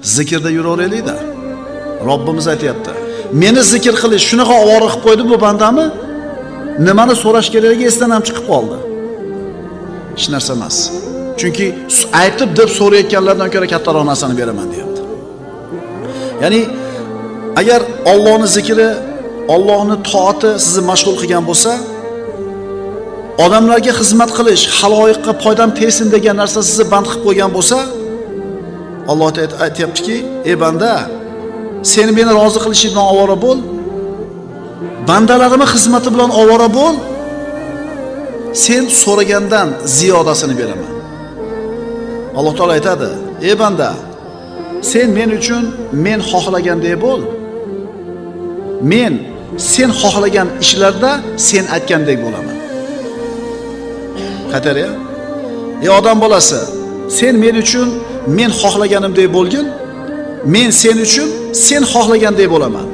zikrda yuraveraylik-da. Robbimiz aytayapti. Meni zikr qilish shunaqa ovora qilib qo'ydi bu bandami? Nimani so'rash kerakligi esdan ham chiqib qoldi. Hech narsa emas. Chunki aytib deb so'rayotganlardan ko'ra kattaroq narsani beraman deyapti. Ya'ni agar Allohning zikri, Allohning toati sizni mashg'ul qilgan bo'lsa, odamlarga xizmat qilish, haloyiqqa foydam tegsin degan narsa sizni band qilib qo'ygan bo'lsa, Alloh aytayaptiki, ey banda, sen meni rozi qilishing bilan ovora bo'l. Bandalarimning xizmati bilan ovora bo'l. Sen so'ragandan ziyodasini beraman. Alloh taolo aytadi: "Ey banda, sen men uchun men xohlagandek bo'l. Men sen xohlagan ishlarda sen aytgandek bo'laman." Qatarya? Ey odam bolasi, sen men uchun men xohlaganimdek bo'lgin, men sen uchun sen xohlagandek bo'laman.